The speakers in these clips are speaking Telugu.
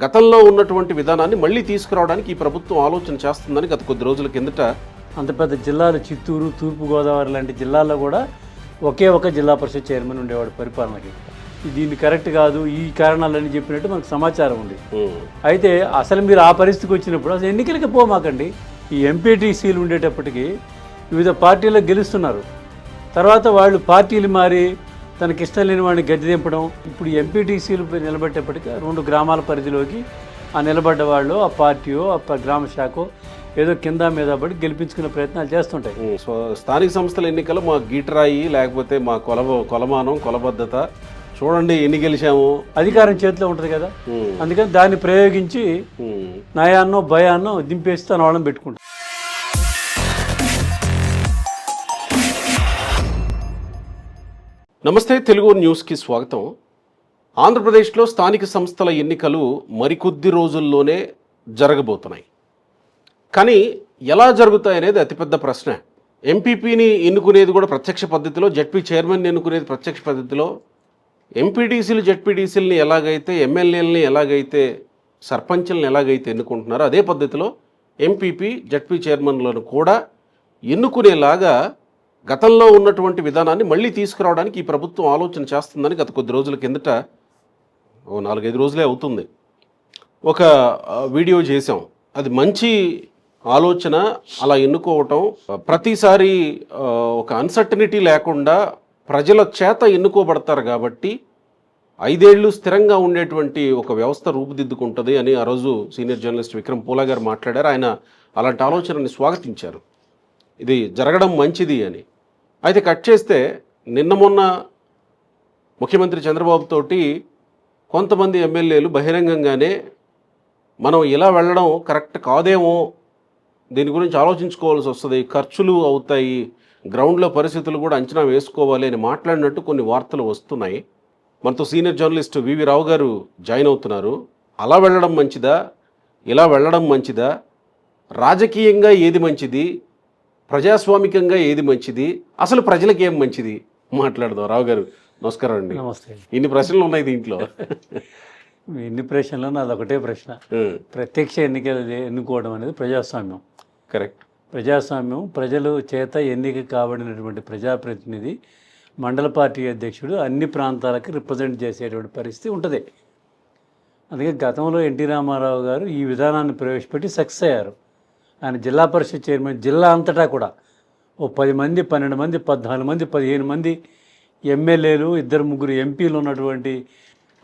గతంలో ఉన్నటువంటి విధానాన్ని మళ్ళీ తీసుకురావడానికి ఈ ప్రభుత్వం ఆలోచన చేస్తుందని గత కొద్ది రోజుల కిందట అంత పెద్ద జిల్లాలు చిత్తూరు తూర్పుగోదావరి లాంటి జిల్లాల్లో కూడా ఒకే ఒక జిల్లా పరిషత్ చైర్మన్ ఉండేవాడు పరిపాలనకి. దీన్ని కరెక్ట్ కాదు, ఈ కారణాలని చెప్పినట్టు మనకు సమాచారం ఉంది. అయితే అసలు మీరు ఆ పరిస్థితికి వచ్చినప్పుడు అసలు ఎన్నికలకి పోమాకండి. ఈ ఎంపీటీసీలు ఉండేటప్పటికి వివిధ పార్టీలకు గెలుస్తున్నారు, తర్వాత వాళ్ళు పార్టీలు మారి తనకి ఇష్టం లేని వాడిని గద్దె దింపడం. ఇప్పుడు ఎంపీటీసీలు నిలబెట్టేప్పటికీ 2 గ్రామాల పరిధిలోకి ఆ నిలబడ్డ వాళ్ళు ఆ పార్టీయో ఆ గ్రామ శాఖో ఏదో కింద మీద పడి గెలిపించుకునే ప్రయత్నాలు చేస్తుంటాయి. స్థానిక సంస్థల ఎన్నికలు మా గీటరాయి లేకపోతే మా కొలమానం కొలబద్ధత చూడండి ఎన్ని గెలిచాము, అధికారం చేతిలో ఉంటుంది కదా. అందుకని దాన్ని ప్రయోగించి నయాన్నో భయాన్నో దింపేసి తన వాళ్ళని పెట్టుకుంటాం. నమస్తే, తెలుగు న్యూస్కి స్వాగతం. ఆంధ్రప్రదేశ్లో స్థానిక సంస్థల ఎన్నికలు మరికొద్ది రోజుల్లోనే జరగబోతున్నాయి. కానీ ఎలా జరుగుతాయనేది అతిపెద్ద ప్రశ్న. ఎంపీపీని ఎన్నుకునేది కూడా ప్రత్యక్ష పద్ధతిలో, జడ్పీ చైర్మన్ ఎన్నుకునేది ప్రత్యక్ష పద్ధతిలో, ఎంపీటీసీలు జడ్పీటీసీలని ఎలాగైతే, ఎమ్మెల్యేలని ఎలాగైతే, సర్పంచ్లను ఎలాగైతే ఎన్నుకుంటున్నారో అదే పద్ధతిలో ఎంపీపీ జడ్పీ చైర్మన్లను కూడా ఎన్నుకునేలాగా గతంలో ఉన్నటువంటి విధానాన్ని మళ్ళీ తీసుకురావడానికి ఈ ప్రభుత్వం ఆలోచన చేస్తుందని గత కొద్ది రోజుల కిందట 4-5 రోజులే అవుతుంది ఒక వీడియో చేసాం. అది మంచి ఆలోచన. అలా ఎన్నుకోవటం ప్రతిసారి ఒక అన్సర్టనిటీ లేకుండా ప్రజల చేత ఎన్నుకోబడతారు కాబట్టి 5 ఏళ్ళు స్థిరంగా ఉండేటువంటి ఒక వ్యవస్థ రూపుదిద్దుకుంటుంది అని ఆ రోజు సీనియర్ జర్నలిస్ట్ విక్రమ్ పూలా గారు మాట్లాడారు. ఆయన అలాంటి ఆలోచనని స్వాగతించారు, ఇది జరగడం మంచిది అని. అయితే కట్ చేస్తే నిన్న మొన్న ముఖ్యమంత్రి చంద్రబాబు తోటి కొంతమంది ఎమ్మెల్యేలు బహిరంగంగానే మనం ఇలా వెళ్ళడం కరెక్ట్ కాదేమో, దీని గురించి ఆలోచించుకోవాల్సి వస్తుంది, ఖర్చులు అవుతాయి, గ్రౌండ్లో పరిస్థితులు కూడా అంచనా వేసుకోవాలి అని మాట్లాడినట్టు కొన్ని వార్తలు వస్తున్నాయి. మనతో సీనియర్ జర్నలిస్ట్ వివి రావు గారు జాయిన్ అవుతున్నారు. అలా వెళ్ళడం మంచిదా, ఇలా వెళ్ళడం మంచిదా, రాజకీయంగా ఏది మంచిది, ప్రజాస్వామికంగా ఏది మంచిది, అసలు ప్రజలకు ఏం మంచిది మాట్లాడదాం. రావు గారు నమస్కారం అండి. నమస్తే. ఇన్ని ప్రశ్నలు ఉన్నాయి దీంట్లో. ఎన్ని ప్రశ్నలు, నాది ఒకటే ప్రశ్న. ప్రత్యక్ష ఎన్నికలు ఎన్నుకోవడం అనేది ప్రజాస్వామ్యం. కరెక్ట్. ప్రజాస్వామ్యం ప్రజలు చేత ఎన్నిక కాబడినటువంటి ప్రజాప్రతినిధి మండల పార్టీ అధ్యక్షుడు అన్ని ప్రాంతాలకు రిప్రజెంట్ చేసేటువంటి పరిస్థితి ఉంటుంది. అందుకే గతంలో ఎన్టీ రామారావు గారు ఈ విధానాన్ని ప్రవేశపెట్టి సక్సెస్ అయ్యారు. ఆయన జిల్లా పరిషత్ చైర్మన్ జిల్లా అంతటా కూడా 10 మంది 12 మంది 14 మంది 15 మంది ఎమ్మెల్యేలు 2-3 ఎంపీలు ఉన్నటువంటి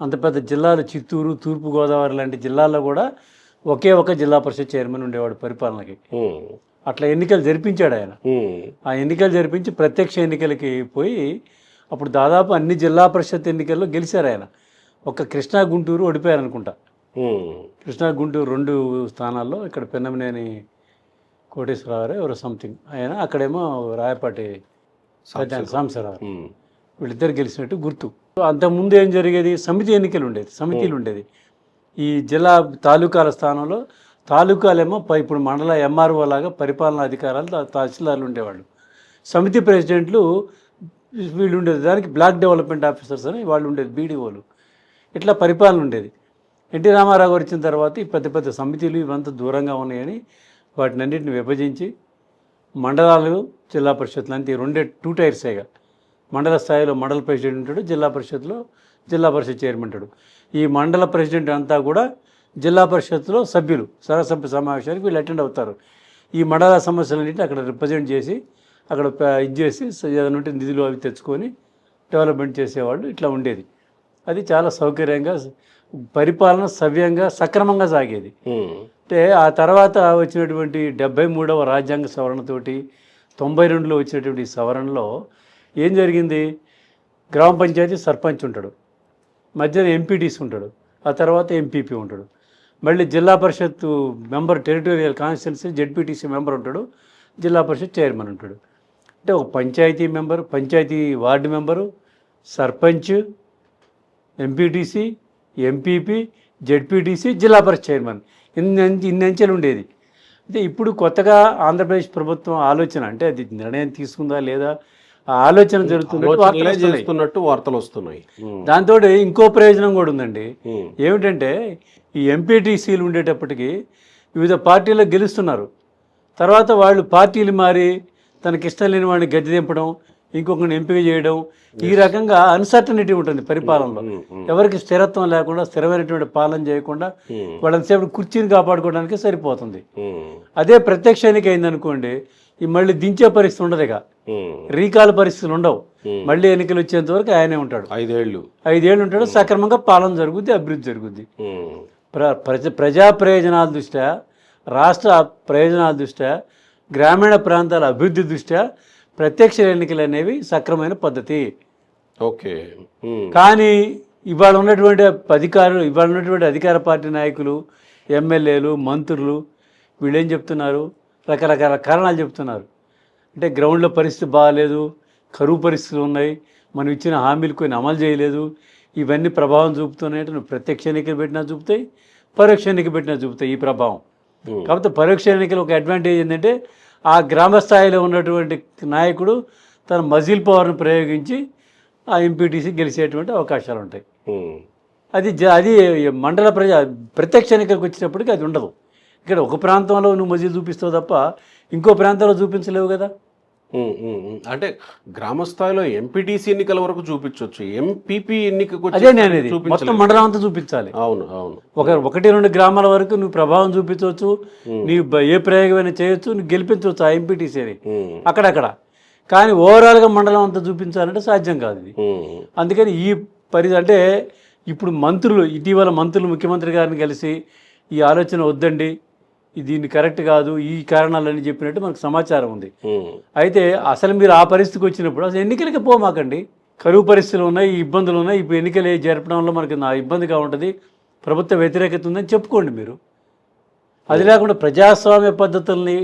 అంత పెద్ద జిల్లాలు చిత్తూరు తూర్పుగోదావరి లాంటి జిల్లాల్లో కూడా ఒకే ఒక జిల్లా పరిషత్ చైర్మన్ ఉండేవాడు పరిపాలనకి. అట్లా ఎన్నికలు జరిపించాడు ఆయన. ఆ ఎన్నికలు జరిపించి ప్రత్యక్ష ఎన్నికలకి పోయి అప్పుడు దాదాపు అన్ని జిల్లా పరిషత్ ఎన్నికల్లో గెలిచారు ఆయన. ఒక కృష్ణా గుంటూరు ఓడిపోయారు అనుకుంటా. కృష్ణా గుంటూరు 2 స్థానాల్లో, ఇక్కడ పెన్నమనేని కోటేశ్వరరావు ఎవరో సంథింగ్ ఆయన, అక్కడేమో రాయపాటి సాంబశివరావు, వీళ్ళిద్దరు గెలిచినట్టు గుర్తు. అంతకుముందు ఏం జరిగేది, సమితి ఎన్నికలు ఉండేది, సమితిలు ఉండేది. ఈ జిల్లా తాలూకాల స్థానంలో తాలూకాలేమో ఇప్పుడు మండల ఎంఆర్ఓ లాగా పరిపాలనా అధికారాలు తహసీల్దార్లు ఉండేవాళ్ళు. సమితి ప్రెసిడెంట్లు వీళ్ళు ఉండేది, దానికి బ్లాక్ డెవలప్మెంట్ ఆఫీసర్స్ అని వాళ్ళు ఉండేది, బీడీఓలు. ఇట్లా పరిపాలన ఉండేది. ఎన్టీ రామారావు గారు వచ్చిన తర్వాత ఈ పెద్ద పెద్ద సమితిలు ఇవంతా దూరంగా ఉన్నాయని వాటిని అన్నింటిని విభజించి మండలాలు జిల్లా పరిషత్లు అంతే 2 టైర్సేగా. మండల స్థాయిలో మండల ప్రెసిడెంట్ ఉంటాడు, జిల్లా పరిషత్లో జిల్లా పరిషత్ చైర్మన్ ఉంటాడు. ఈ మండల ప్రెసిడెంట్ అంతా కూడా జిల్లా పరిషత్లో సభ్యులు, సర్వసభ్య సమావేశానికి వీళ్ళు అటెండ్ అవుతారు. ఈ మండల సమస్యలన్నింటినీ అక్కడ రిప్రజెంట్ చేసి అక్కడ ఇది చేసి ఏదైనా ఉంటే నిధులు అవి తెచ్చుకొని డెవలప్మెంట్ చేసేవాళ్ళు. ఇట్లా ఉండేది. అది చాలా సౌకర్యంగా పరిపాలన సవ్యంగా సక్రమంగా సాగేది. అంటే ఆ తర్వాత వచ్చినటువంటి 73వ రాజ్యాంగ సవరణతోటి 92లో వచ్చినటువంటి సవరణలో ఏం జరిగింది, గ్రామ పంచాయతీ సర్పంచ్ ఉంటాడు, మధ్యన ఎంపీటీసీ ఉంటాడు, ఆ తర్వాత ఎంపీపీ ఉంటాడు, మళ్ళీ Zilla Parishad member territorial constituency ZPTC member ఉంటాడు, జిల్లా పరిషత్ చైర్మన్ ఉంటాడు. అంటే ఒక panchayat member, panchayat ward member, sarpanch, MPTC, MPP, ZPTC, Zilla Parishad chairman, ఇన్ని అంచెలు ఉండేది. అయితే ఇప్పుడు కొత్తగా ఆంధ్రప్రదేశ్ ప్రభుత్వం ఆలోచన, అంటే అది నిర్ణయం తీసుకుందా లేదా ఆ ఆలోచన జరుగుతున్నట్టు వార్తలు ఆలోచనలే వస్తున్నాయి. చేస్తున్నట్టు వార్తలు వస్తున్నాయి. దాంతో ఇంకో ప్రయోజనం కూడా ఉందండి. ఉమ్. ఏమిటంటే ఈ ఎంపీటీసీలు ఉండేటప్పటికి వివిధ పార్టీలకు గెలుస్తున్నారు. తర్వాత వాళ్ళు పార్టీలు మారి తనకి ఇష్టం లేని వాడిని గద్దె దింపడం, ఇంకొకరిని ఎంపిక చేయడం, ఈ రకంగా అన్సర్టనిటీ ఉంటుంది పరిపాలనలో. ఎవరికి స్థిరత్వం లేకుండా, స్థిరమైనటువంటి పాలన చేయకుండా వాళ్ళంతసేపు కుర్చీని కాపాడుకోవడానికి సరిపోతుంది. అదే ప్రత్యక్ష ఎన్నిక అయిందనుకోండి, ఈ మళ్ళీ దించే పరిస్థితి ఉండదు. ఇక రీకాల్ పరిస్థితులు ఉండవు. మళ్ళీ ఎన్నికలు వచ్చేంత వరకు ఆయనే ఉంటాడు. 5 ఏళ్ళు ఉంటాడు. సక్రమంగా పాలన జరుగుద్ది, అభివృద్ధి జరుగుద్ది. ప్రజా ప్రయోజనాల దృష్ట్యా, రాష్ట్ర ప్రయోజనాల దృష్ట్యా, గ్రామీణ ప్రాంతాల అభివృద్ధి దృష్ట్యా ప్రత్యక్ష ఎన్నికలు అనేవి సక్రమైన పద్ధతి. ఓకే. కానీ ఇవాళ ఉన్నటువంటి అధికార పార్టీ నాయకులు, ఎమ్మెల్యేలు, మంత్రులు వీళ్ళు ఏం చెప్తున్నారు? రకరకాల కారణాలు చెప్తున్నారు. అంటే గ్రౌండ్లో పరిస్థితి బాగాలేదు, కరువు పరిస్థితులు ఉన్నాయి, మనం ఇచ్చిన హామీలు కొన్ని అమలు చేయలేదు, ఇవన్నీ ప్రభావం చూపుతున్నాయంటే నువ్వు ప్రత్యక్ష ఎన్నికలు పెట్టినా చూపుతాయి, పరోక్ష ఎన్నిక పెట్టినా చూపుతాయి ఈ ప్రభావం. కాకపోతే పరోక్ష ఎన్నికలు ఒక అడ్వాంటేజ్ ఏంటంటే ఆ గ్రామ స్థాయిలో ఉన్నటువంటి నాయకుడు తన మజిల్ పవర్ను ప్రయోగించి ఆ ఎంపీటీసీ గెలిచేటువంటి అవకాశాలు ఉంటాయి. అది మండల ప్రత్యక్ష ఎన్నికలకు వచ్చినప్పటికీ అది ఉండదు. ఇక్కడ ఒక ప్రాంతంలో నువ్వు మజిల్ చూపిస్తావు తప్ప ఇంకో ప్రాంతంలో చూపించలేవు కదా. అంటే గ్రామ స్థాయిలో ఎంపీటీసీ ఎన్నికల వరకు చూపించవచ్చు, ఎంపీపీ ఎన్నికకు అదే నేను మొత్తం మండలం అంతా చూపించాలి. అవును అవును. 1-2 గ్రామాల వరకు నువ్వు ప్రభావం చూపించవచ్చు, నీవు ఏ ప్రయోగమైనా చేయొచ్చు, నువ్వు గెలిపించవచ్చు ఆ ఎంపీటీసీని అక్కడక్కడ. కానీ ఓవరాల్గా మండలం అంతా చూపించాలంటే సాధ్యం కాదు ఇది. అందుకని అంటే ఇప్పుడు ఇటీవల మంత్రులు ముఖ్యమంత్రి గారిని కలిసి ఈ ఆలోచన వద్దండి, దీన్ని కరెక్ట్ కాదు, ఈ కారణాలని చెప్పినట్టు మనకు సమాచారం ఉంది. అయితే అసలు మీరు ఆ పరిస్థితికి వచ్చినప్పుడు అసలు ఎన్నికలకి పోమాకండి. కరువు పరిస్థితులు ఉన్నాయి, ఈ ఇబ్బందులు ఉన్నాయి, ఇప్పుడు ఎన్నికలు జరపడంలో మనకి నా ఇబ్బందిగా ఉంటుంది, ప్రభుత్వ వ్యతిరేకత ఉందని చెప్పుకోండి మీరు. అది లేకుండా ప్రజాస్వామ్య పద్ధతుల్ని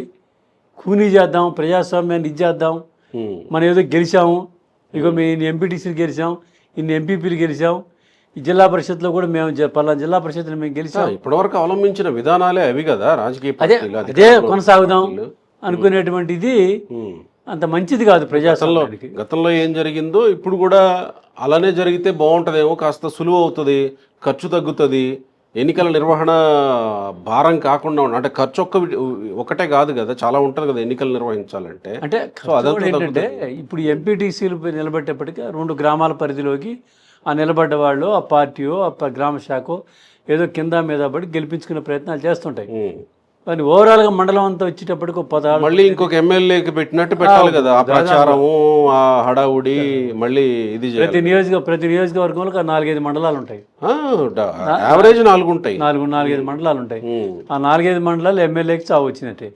కూనీ చేద్దాం, ప్రజాస్వామ్యాన్ని ఇచ్చేద్దాం, మనం ఏదో గెలిచాము, ఇగో మేము ఇన్ని ఎంపీటీసీలు గెలిచాం, ఇన్ని ఎంపీపీలు గెలిచాం, ఈ జిల్లా పరిషత్లో కూడా మేము పలానా జిల్లా పరిషత్లో మేము గెలిచాం, ఇప్పటివరకు అవలంబించిన విధానాలే అవి కదా రాజకీయ అదే కొనసాగుదాం అనుకునేటువంటిది అంత మంచిది కాదు ప్రజాస్వామ్యానికి. గతంలో ఏం జరిగిందో ఇప్పుడు కూడా అలానే జరిగితే బాగుంటుందేమో, కాస్త సులువు అవుతుంది, ఖర్చు తగ్గుతుంది, ఎన్నికల నిర్వహణ భారం కాకుండా అంటే ఖర్చు ఒకటే కాదు కదా, చాలా ఉంటుంది కదా ఎన్నికలు నిర్వహించాలంటే. అంటే ఏంటంటే ఇప్పుడు ఎంపీటీసీలు నిలబెట్టేప్పటికీ 2 గ్రామాల పరిధిలోకి ఆ నిలబడ్డ వాళ్ళు ఆ పార్టీయో ఆ గ్రామ శాఖో ఏదో కింద మీద పడి గెలిపించుకునే ప్రయత్నాలు చేస్తుంటాయి. కానీ ఓవరాల్గా మండలం అంతా వచ్చేటప్పటికి 16 మళ్ళీ ఇంకొక ఎమ్మెల్యేకి పెట్టినట్టు పెట్టాలి కదా, ఆ ప్రచారము, ఆ హడావుడి, మళ్ళీ ఇది ప్రతి నియోజకవర్గంలో 4-5 మండలాలు ఉంటాయి. యావరేజ్ 4 ఉంటాయి, 4-5 మండలాలు ఉంటాయి. ఆ 4-5 మండలాలు ఎమ్మెల్యేకి చావు వచ్చినట్టే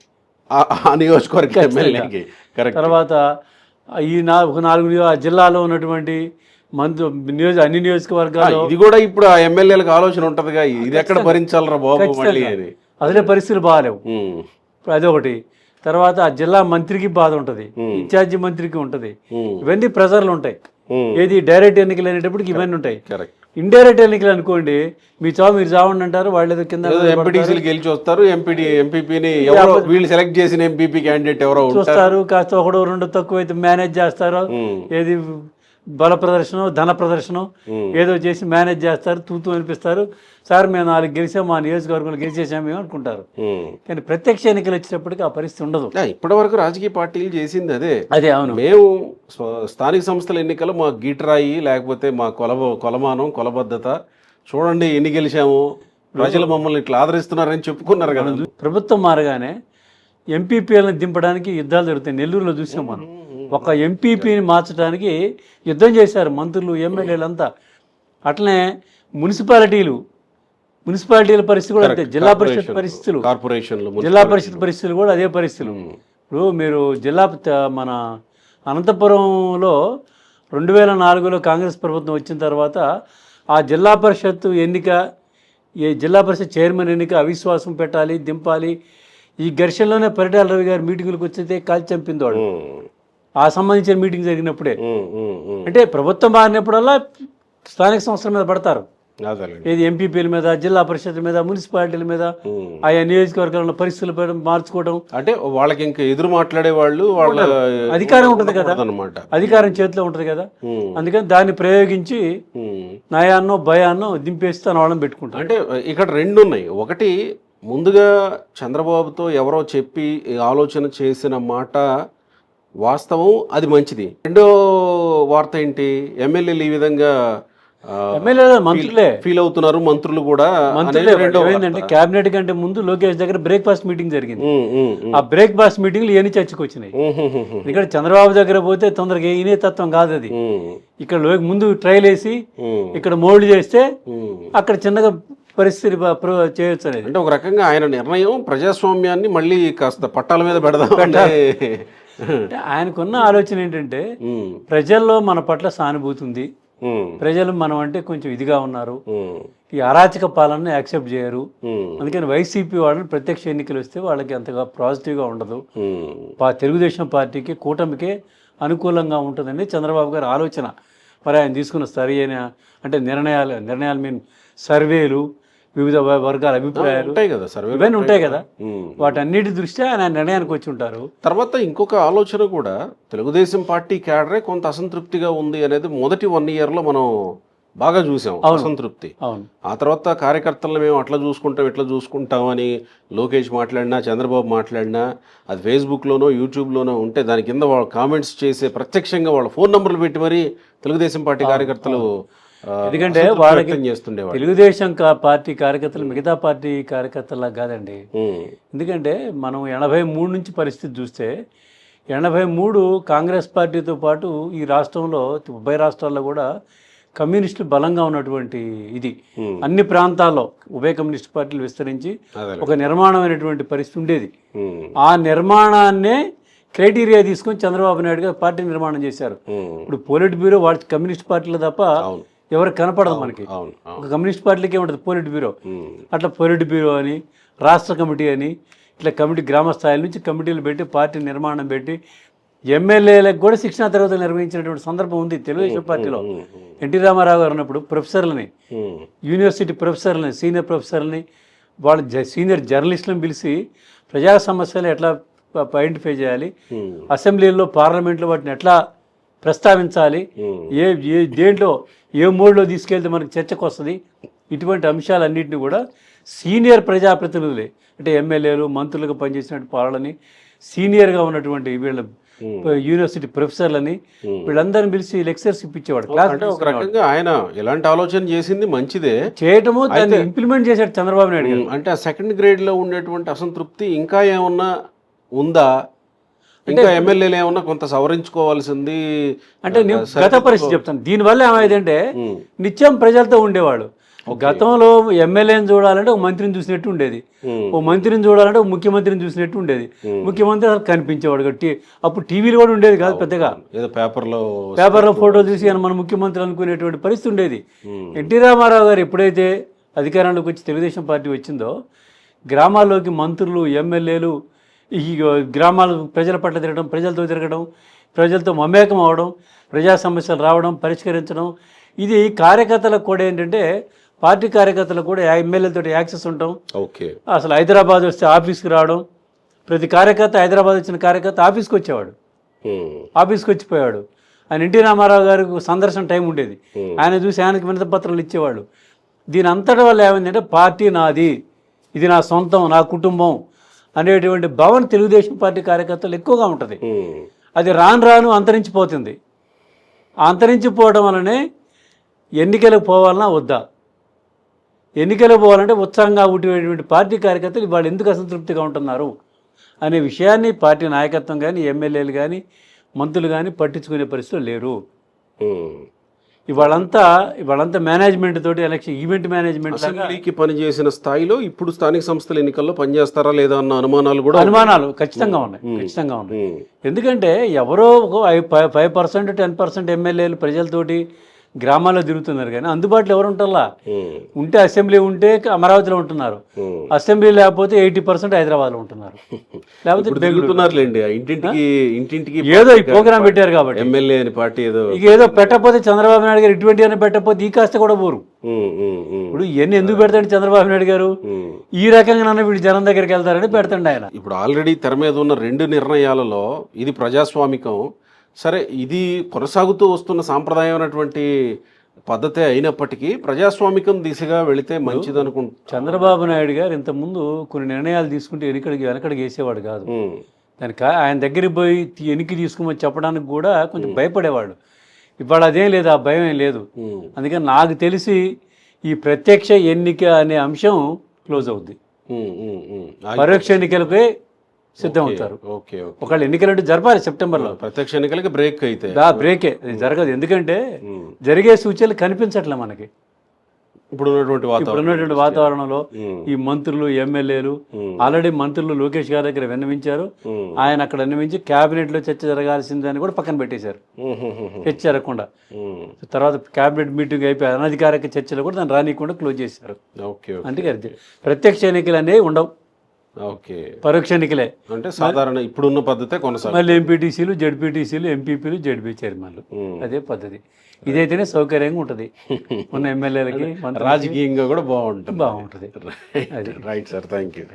ఆ నియోజకవర్గ ఎమ్మెల్యేకి. తర్వాత ఈ 4 జిల్లాలో ఉన్నటువంటి అన్ని నియోజకవర్గాలు ఇది కూడా ఇప్పుడు ఆ ఎమ్మెల్యేలకు ఆలోచన ఉంటదిగా, ఇది ఎక్కడ భరించాలరా బాబు మళ్ళీ అని. అసలే పరిస్థితులు బాగాలేవు, అదొకటి. తర్వాత ఆ జిల్లా మంత్రికి బాధ ఉంటుంది, ఇన్ఛార్జి మంత్రికి ఉంటుంది, ఇవన్నీ ప్రెజర్లు ఉంటాయి. ఏది డైరెక్ట్ ఎన్నికలు అనేటప్పటికి ఇవన్నీ ఉంటాయి. ఇండైరెక్ట్ ఎన్నికలు అనుకోండి, మీరు చావండి అంటారు, వాళ్ళు ఏదో కింద ఎంపీటీసీలు గెలిచి వస్తారు, ఎంపీపీని ఎవరో వీళ్ళు సెలెక్ట్ చేసిన ఎంపీపీ క్యాండిడేట్ ఎవరో చూస్తారు, కాస్త 1-2 తక్కువ అయితే మేనేజ్ చేస్తారు, ఏది బల ప్రదర్శనం, ధన ప్రదర్శనం ఏదో చేసి మేనేజ్ చేస్తారు, తూతూ అనిపిస్తారు, సార్ మేము 4 గెలిచాం, మా నియోజకవర్గంలో గెలిచేసాము అనుకుంటారు. కానీ ప్రత్యక్ష ఎన్నికలు వచ్చేటప్పటికి ఆ పరిస్థితి ఉండదు. ఇప్పటి వరకు రాజకీయ పార్టీలు చేసింది అదే. అవును. మేము స్థానిక సంస్థల ఎన్నికలు మా గీటరాయి, లేకపోతే మా కొలమానం, కొలబద్ధత చూడండి, ఎన్ని గెలిచాము, ప్రజలు మమ్మల్ని ఇట్లా ఆదరిస్తున్నారని చెప్పుకున్నారు కదా. ప్రభుత్వం మారగానే ఎంపీపీలను దింపడానికి యుద్ధాలు జరుగుతాయి. నెల్లూరులో చూసాం మనం, ఒక ఎంపీపీని మార్చడానికి యుద్ధం చేశారు మంత్రులు, ఎమ్మెల్యేలు అంతా. అట్లనే మున్సిపాలిటీల పరిస్థితి కూడా అంతే, జిల్లా పరిషత్ పరిస్థితులు, జిల్లా పరిషత్ పరిస్థితులు కూడా అదే పరిస్థితులు. ఇప్పుడు మీరు మన అనంతపురంలో 2004లో కాంగ్రెస్ ప్రభుత్వం వచ్చిన తర్వాత ఆ జిల్లా పరిషత్ ఎన్నిక, జిల్లా పరిషత్ చైర్మన్ ఎన్నిక అవిశ్వాసం పెట్టాలి, దింపాలి, ఈ ఘర్షణలోనే పరిటాల రవి గారు మీటింగులకు వచ్చితే కాల్చి చంపింది వాడు. ఆ సంబంధించిన మీటింగ్ జరిగినప్పుడే. అంటే ప్రభుత్వం మారినప్పుడల్లా స్థానిక సంస్థల మీద పడతారు. అదేలేండి. ఏది ఎంపీపీల మీద, జిల్లా పరిషత్ మీద, మున్సిపాలిటీల మీద, ఆయా నియోజకవర్గాల పరిస్థితులు మార్చుకోవడం. అంటే వాళ్ళకి ఇంకా ఎదురు మాట్లాడే వాళ్ళు వాళ్ళ అధికారం ఉంటుంది కదా, అనమాట. అధికారం చేతిలో ఉంటుంది కదా, అందుకని దాన్ని ప్రయోగించి నయాన్నో భయాన్నో దింపేస్తే వాళ్ళని పెట్టుకుంటారు. అంటే ఇక్కడ రెండు ఉన్నాయి. ఒకటి, ముందుగా చంద్రబాబుతో ఎవరో చెప్పి ఆలోచన చేసిన మాట వాస్తవం, అది మంచిది. రెండో వార్త ఏంటి, ఎమ్మెల్యేలు ఈ విధంగా ఎమ్మెల్యేలు మంత్రులే ఫీల్ అవుతున్నారు, మంత్రులు కూడా. ఏంటంటే కేబినెట్ కంటే ముందు లోకేష్ దగ్గర బ్రేక్ఫాస్ట్ మీటింగ్ జరిగింది. ఆ బ్రేక్ఫాస్ట్ మీటింగ్లు ఏని చర్చకు వచ్చినాయి. ఇక్కడ చంద్రబాబు దగ్గర పోతే తొందరగా ఈయనే తత్వం కాదు అది. ఇక్కడ ముందు ట్రైల్ వేసి ఇక్కడ మోల్డ్ చేస్తే అక్కడ చిన్నగా పరిస్థితి చేయొచ్చు అనేది. అంటే ఒక రకంగా ఆయన నిర్ణయం ప్రజాస్వామ్యాన్ని మళ్ళీ కాస్త పట్టాల మీద పెడదాం. ఆయనకున్న ఆలోచన ఏంటంటే ప్రజల్లో మన పట్ల సానుభూతి ఉంది, ప్రజలు మనం అంటే కొంచెం ఇదిగా ఉన్నారు, ఈ అరాచక పాలన యాక్సెప్ట్ చేయరు, అందుకని వైసీపీ వాళ్ళని ప్రత్యక్ష ఎన్నికలు వస్తే వాళ్ళకి అంతగా పాజిటివ్గా ఉండదు, తెలుగుదేశం పార్టీకి కూటమికే అనుకూలంగా ఉంటుందని చంద్రబాబు గారి ఆలోచన. మరి ఆయన తీసుకున్న సరైన అంటే నిర్ణయాలు మీన్ సర్వేలు, వివిధ వర్గాల అభిప్రాయాలు ఉంటాయి కదా, ఇవన్నీ ఉంటాయి కదా, వాటన్నిటి దృష్ట్యా ఆయన నిర్ణయానికి వచ్చి ఉంటారు. తర్వాత ఇంకొక ఆలోచన కూడా, తెలుగుదేశం పార్టీ క్యాడరే కొంత అసంతృప్తిగా ఉంది అనేది మొదటి 1 yearలో మనం బాగా చూసాం, అసంతృప్తి. ఆ తర్వాత కార్యకర్తలను మేము అట్లా చూసుకుంటాం ఇట్లా చూసుకుంటాం అని లోకేష్ మాట్లాడినా, చంద్రబాబు మాట్లాడినా, అది ఫేస్బుక్లోనో యూట్యూబ్లోనో ఉంటే దాని కింద వాళ్ళు కామెంట్స్ చేసే, ప్రత్యక్షంగా వాళ్ళ ఫోన్ నంబర్లు పెట్టి మరీ తెలుగుదేశం పార్టీ కార్యకర్తలు ఎందుకంటే వాళ్ళకి తెలుగుదేశం పార్టీ కార్యకర్తలు మిగతా పార్టీ కార్యకర్తలా కాదండి. ఎందుకంటే మనం 83 నుంచి పరిస్థితి చూస్తే 83 కాంగ్రెస్ పార్టీతో పాటు ఈ రాష్ట్రంలో ఉభయ రాష్ట్రాల్లో కూడా కమ్యూనిస్టులు బలంగా ఉన్నటువంటి ఇది అన్ని ప్రాంతాల్లో ఉభయ కమ్యూనిస్ట్ పార్టీలు విస్తరించి ఒక నిర్మాణమైనటువంటి పరిస్థితి ఉండేది. ఆ నిర్మాణాన్నే క్రైటీరియా తీసుకొని చంద్రబాబు నాయుడు గారు పార్టీ నిర్మాణం చేశారు. ఇప్పుడు పోలిట్ బ్యూరో వాళ్ళ కమ్యూనిస్ట్ పార్టీలు తప్ప ఎవరికి కనపడదు మనకి. ఒక కమ్యూనిస్ట్ పార్టీలకే ఉంటుంది పోలిట్ బ్యూరో. అట్లా పోలిట్ బ్యూరో అని, రాష్ట్ర కమిటీ అని, ఇట్లా కమిటీ గ్రామ స్థాయి నుంచి కమిటీలు పెట్టి పార్టీ నిర్మాణం పెట్టి ఎమ్మెల్యేలకు కూడా శిక్షణా తరగతులు నిర్వహించినటువంటి సందర్భం ఉంది తెలుగుదేశం పార్టీలో. ఎన్టీ రామారావు గారు ఉన్నప్పుడు ప్రొఫెసర్లని, యూనివర్సిటీ ప్రొఫెసర్లని, సీనియర్ ప్రొఫెసర్లని, వాళ్ళ సీనియర్ జర్నలిస్టులను పిలిచి ప్రజా సమస్యలు ఎట్లా ఐడెంటిఫై చేయాలి, అసెంబ్లీలో పార్లమెంట్లో వాటిని ఎట్లా ప్రస్తావించాలి, దేంట్లో ఏ మోడ్లో తీసుకెళ్తే మనకి చర్చకు వస్తుంది, ఇటువంటి అంశాలన్నింటినీ కూడా సీనియర్ ప్రజాప్రతినిధులే, అంటే ఎమ్మెల్యేలు, మంత్రులుగా పనిచేసినట్టు పాలని, సీనియర్గా ఉన్నటువంటి వీళ్ళ యూనివర్సిటీ ప్రొఫెసర్లని, వీళ్ళందరిని పిలిచి లెక్చర్స్ ఇప్పించేవాడు. అంటే ఒక రకంగా ఆయన ఎలాంటి ఆలోచన చేసింది మంచిదే, చేయటము దాన్ని ఇంప్లిమెంట్ చేశాడు చంద్రబాబు నాయుడు గారు. అంటే ఆ సెకండ్ గ్రేడ్లో ఉండేటువంటి అసంతృప్తి ఇంకా ఏమన్నా ఉందా, ఇంకా ఎమ్మెల్యేలు ఏమన్నా కొంత సవరించుకోవాల్సింది అంటే నేను గత పరిస్థితి చెప్తాను. దీనివల్ల ఏమైందంటే నిత్యం ప్రజలతో ఉండేవాడు. గతంలో ఎమ్మెల్యేని చూడాలంటే ఒక మంత్రిని చూసినట్టు ఉండేది, ఓ మంత్రిని చూడాలంటే ఒక ముఖ్యమంత్రిని చూసినట్టు ఉండేది. ముఖ్యమంత్రి అసలు కనిపించేవాడు. అప్పుడు టీవీలు కూడా ఉండేది కాదు పెద్దగా, పేపర్లో ఫోటోలు చూసి మన ముఖ్యమంత్రి అనుకునేటువంటి పరిస్థితి ఉండేది. ఎన్టీ రామారావు గారు ఎప్పుడైతే అధికారంలోకి వచ్చి తెలుగుదేశం పార్టీ వచ్చిందో, గ్రామాల్లోకి మంత్రులు, ఎమ్మెల్యేలు ఈ గ్రామాల ప్రజల పట్ల తిరగడం, ప్రజలతో తిరగడం, ప్రజలతో మమేకం అవడం, ప్రజా సమస్యలు రావడం, పరిష్కరించడం, ఇది కార్యకర్తలకు కూడా ఏంటంటే పార్టీ కార్యకర్తలకు కూడా ఎమ్మెల్యేలతో యాక్సెస్ ఉండటం. అసలు హైదరాబాద్ వస్తే ఆఫీస్కి రావడం, ప్రతి కార్యకర్త హైదరాబాద్ వచ్చిన కార్యకర్త ఆఫీస్కి వచ్చేవాడు, ఆఫీస్కి వచ్చిపోయాడు. ఆయన ఎన్టీ రామారావు గారికి సందర్శన టైం ఉండేది, ఆయన చూసి ఆయనకి వినతి పత్రాలు ఇచ్చేవాడు. దీని అంతటి వల్ల ఏమైందంటే పార్టీ నాది, ఇది నా సొంతం, నా కుటుంబం అనేటువంటి భావన తెలుగుదేశం పార్టీ కార్యకర్తలు ఎక్కువగా ఉంటుంది. అది రాను అంతరించిపోతుంది. అంతరించిపోవడం వల్లనే ఎన్నికలకు పోవాలన్నా వద్దా, ఎన్నికలకు పోవాలంటే ఉత్సాహంగా ఉండేటువంటి పార్టీ కార్యకర్తలు వాళ్ళు ఎందుకు అసంతృప్తిగా ఉంటున్నారు అనే విషయాన్ని పార్టీ నాయకత్వం కానీ, ఎమ్మెల్యేలు కానీ, మంత్రులు కానీ పట్టించుకునే పరిస్థితులు లేరు. ఇవాళంతా మేనేజ్మెంట్ తోటి, ఎలక్షన్ ఈవెంట్ మేనేజ్మెంట్ అసెంబ్లీకి పనిచేసిన స్థాయిలో ఇప్పుడు స్థానిక సంస్థల ఎన్నికల్లో పనిచేస్తారా లేదా అన్న అనుమానాలు ఖచ్చితంగా ఉన్నాయి. ఎందుకంటే ఎవరో 5%, 10% ఎమ్మెల్యేలు ప్రజలతోటి గ్రామాల్లో తిరుగుతున్నారు కానీ అందుబాటులో ఎవరు ఉంటారా? ఉమ్, ఉంటే అసెంబ్లీ ఉంటే అమరావతిలో ఉంటున్నారు, ఉమ్. అసెంబ్లీ లేకపోతే 80% హైదరాబాద్లో ఉంటున్నారు, లేకపోతే ఇప్పుడు తిరుగుతున్నారులేండి ఇంటింటికి ఏదో ఈ ప్రోగ్రామ్ పెట్టారు కాబట్టి. ఎమ్మెల్యే అని పార్టీ ఏదో. ఇక ఏదో పెట్టకపోతే చంద్రబాబు నాయుడు గారు ఇటువంటి అని పెట్టకపోతే ఈ కాస్త కూడా పోరు. ఉమ్, ఉమ్, ఉమ్, ఇప్పుడు ఇవన్నీ ఎందుకు పెడతాడు చంద్రబాబు నాయుడు గారు? ఉమ్. ఈ రకంగా నన్ను వీడు జనం దగ్గరికి వెళ్తారని పెడతాడు ఆయన. ఇప్పుడు ఆల్రెడీ తెర మీద ఉన్న 2 నిర్ణయాలలో ఇది ప్రజాస్వామికం, సరే ఇది కొనసాగుతూ వస్తున్న సాంప్రదాయమైనటువంటి పద్ధతే అయినప్పటికీ ప్రజాస్వామికం దిశగా వెళితే మంచిది అనుకుంటా. చంద్రబాబు నాయుడు గారు ఇంతకుముందు కొన్ని నిర్ణయాలు తీసుకుంటే వెనకడికి వేసేవాడు కాదు. దానికి ఆయన దగ్గరికి పోయి వెనక్కి తీసుకోమని చెప్పడానికి కూడా కొంచెం భయపడేవాడు. ఇవాళ అదేం లేదు, ఆ భయం ఏం లేదు. అందుకని నాకు తెలిసి ఈ ప్రత్యక్ష ఎన్నిక అనే అంశం క్లోజ్ అవుద్ది. పరోక్ష ఎన్నికలకే సిద్ధం అవుతారు. ఓకే, ఒకళ్ళు ఎన్నికలంటే జరపాలి సెప్టెంబర్లో. ప్రత్యక్ష ఎన్నికలకి బ్రేక్ అయితే బ్రేకే, అది జరగదు. ఎందుకంటే జరిగే సూచనలు కనిపించట్లే మనకి. ఇప్పుడు ఉన్నటువంటి వాతావరణంలో ఈ మంత్రులు ఎమ్మెల్యేలు ఆల్రెడీ మంత్రులు లోకేష్ గారి దగ్గర విన్నవించారు. ఆయన అక్కడ విన్నవించి క్యాబినెట్ లో చర్చ జరగాల్సిందని కూడా పక్కన పెట్టేశారు, చర్చ జరగకుండా. తర్వాత క్యాబినెట్ మీటింగ్ అయిపోయి అనధికారిక చర్చలు కూడా దాన్ని రానియకుండా క్లోజ్ చేశారు. అంటే ప్రత్యక్ష ఎన్నికలు అనేవి ఉండవు, పరోక్ష ఎన్నికలే. అంటే సాధారణ ఇప్పుడున్న పద్ధతే కొనసాగు. మళ్ళీ ఎంపీటీసీలు, జడ్పీటీసీలు, ఎంపీపీలు, జడ్పీ చైర్మన్లు, అదే పద్ధతి. ఇదైతేనే సౌకర్యంగా ఉంటుంది ఉన్న ఎమ్మెల్యేలకి, రాజకీయంగా కూడా బాగుంటుంది. బాగుంటుంది. Right sir, thank you.